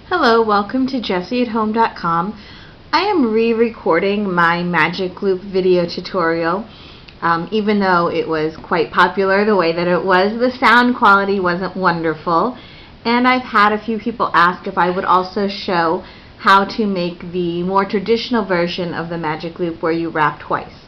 Hello, welcome to jessieathome.com. I am re-recording my magic loop video tutorial. Even though it was quite popular the way that it was, the sound quality wasn't wonderful, and I've had a few people ask if I would also show how to make the more traditional version of the magic loop where you wrap twice.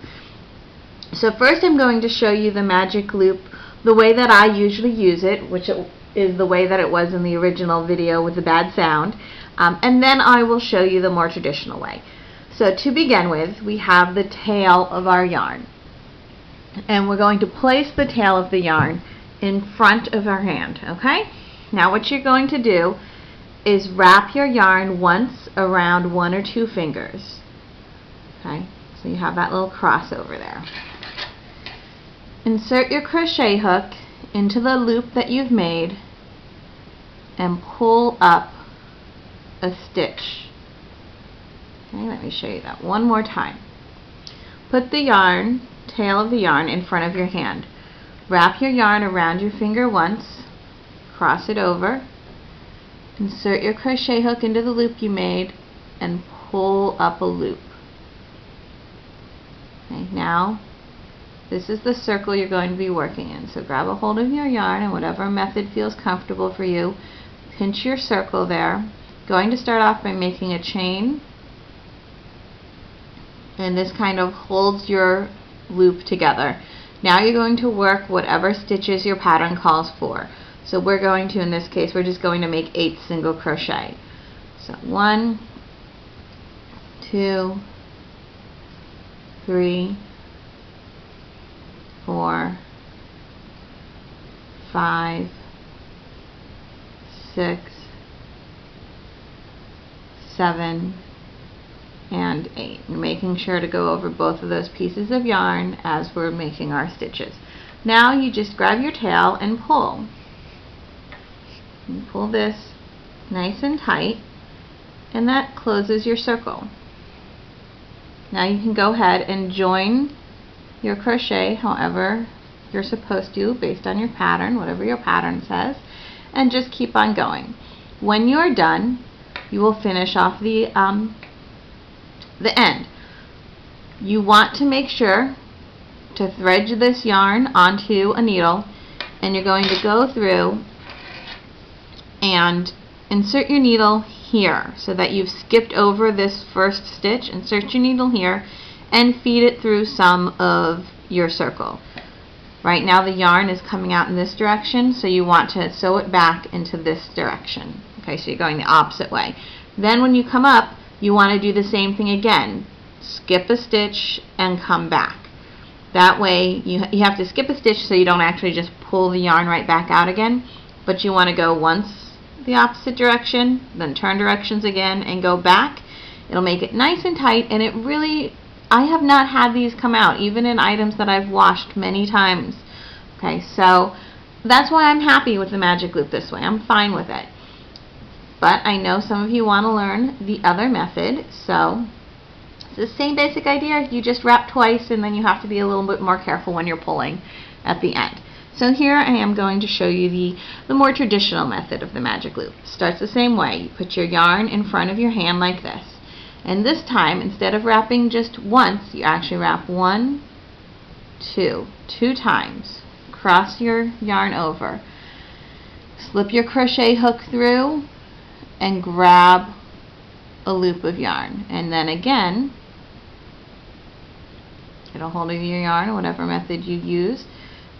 So first I'm going to show you the magic loop the way that I usually use it, which is the way that it was in the original video with the bad sound, and then I will show you the more traditional way. So to begin with, we have the tail of our yarn, and we're going to place the tail of the yarn in front of our hand. Okay? Now what you're going to do is wrap your yarn once around one or two fingers. Okay? So you have that little crossover there. Insert your crochet hook into the loop that you've made and pull up a stitch. Okay, let me show you that one more time. Put the yarn, tail of the yarn, in front of your hand. Wrap your yarn around your finger once, cross it over, insert your crochet hook into the loop you made, and pull up a loop. Okay, now this is the circle you're going to be working in. So grab a hold of your yarn and whatever method feels comfortable for you. Pinch your circle there. Going to start off by making a chain. And this kind of holds your loop together. Now you're going to work whatever stitches your pattern calls for. So we're going to, in this case, we're just going to make 8 single crochet. So 1, 2, 3, 4, 5, 6, 7, and 8. And making sure to go over both of those pieces of yarn as we're making our stitches. Now you just grab your tail and pull. You pull this nice and tight, and that closes your circle. Now you can go ahead and join your crochet however you're supposed to based on your pattern, whatever your pattern says, and just keep on going. When you're done, you will finish off the end. You want to make sure to thread this yarn onto a needle, and you're going to go through and insert your needle here so that you've skipped over this first stitch. Insert your needle here and feed it through some of your circle. Right now the yarn is coming out in this direction, so you want to sew it back into this direction. Okay, so you're going the opposite way. Then when you come up, you want to do the same thing again. Skip a stitch and come back. That way you have to skip a stitch so you don't actually just pull the yarn right back out again, but you want to go once the opposite direction, then turn directions again and go back. It'll make it nice and tight, and it really, I have not had these come out, even in items that I've washed many times. Okay, so that's why I'm happy with the magic loop this way. I'm fine with it. But I know some of you want to learn the other method, so it's the same basic idea. You just wrap twice, and then you have to be a little bit more careful when you're pulling at the end. So here I am going to show you the more traditional method of the magic loop. It starts the same way. You put your yarn in front of your hand like this. And this time, instead of wrapping just once, you actually wrap 1, 2 times. Cross your yarn over. Slip your crochet hook through and grab a loop of yarn. And then again, get a hold of your yarn, whatever method you use.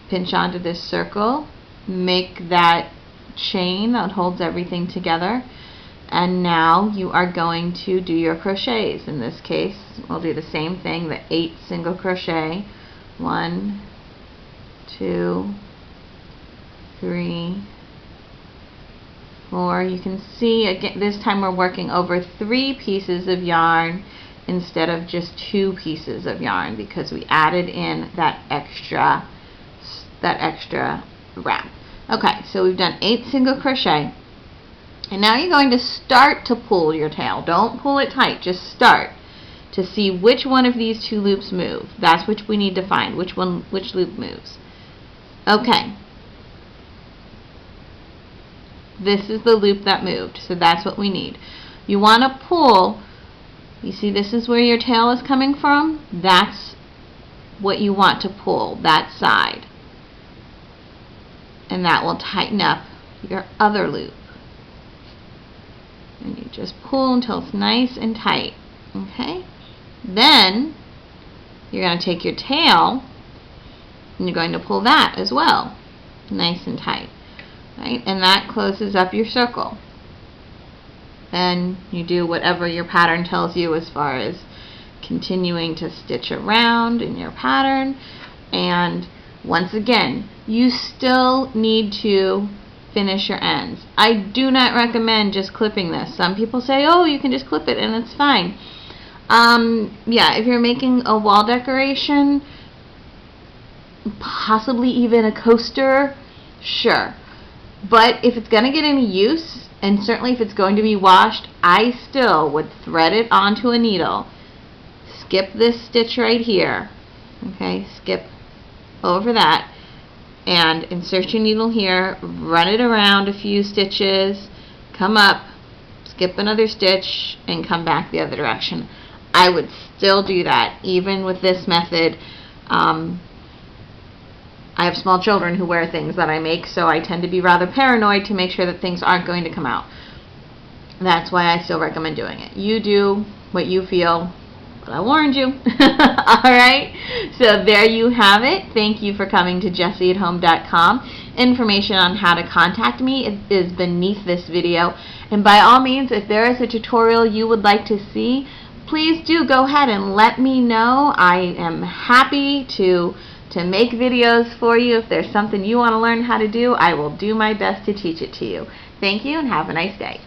Pinch onto this circle. Make that chain that holds everything together. And now you are going to do your crochets. In this case, we'll do the same thing, the 8 single crochet. 1, 2, 3, 4. You can see again, this time we're working over 3 pieces of yarn instead of just 2 pieces of yarn because we added in that extra wrap. Okay, so we've done 8 single crochet. And now you're going to start to pull your tail. Don't pull it tight, just start to see which one of these 2 loops move. That's which we need to find, which loop moves. Okay. This is the loop that moved, so that's what we need. You want to pull, you see this is where your tail is coming from? That's what you want to pull, that side. And that will tighten up your other loop. And you just pull until it's nice and tight. Okay? Then you're going to take your tail and you're going to pull that as well. Nice and tight. Right? And that closes up your circle. Then you do whatever your pattern tells you as far as continuing to stitch around in your pattern. And once again, you still need to finish your ends. I do not recommend just clipping this. Some people say, oh, you can just clip it and it's fine. Yeah, if you're making a wall decoration, possibly even a coaster, sure. But if it's going to get any use, and certainly if it's going to be washed, I still would thread it onto a needle. Skip this stitch right here. Okay, skip over that. And insert your needle here, run it around a few stitches, come up, skip another stitch, and come back the other direction. I would still do that, even with this method. I have small children who wear things that I make, so I tend to be rather paranoid to make sure that things aren't going to come out. That's why I still recommend doing it. You do what you feel, but I warned you. Alright, so there you have it. Thank you for coming to jessieathome.com. Information on how to contact me is beneath this video. And by all means, if there is a tutorial you would like to see, please do go ahead and let me know. I am happy to make videos for you. If there's something you want to learn how to do, I will do my best to teach it to you. Thank you and have a nice day.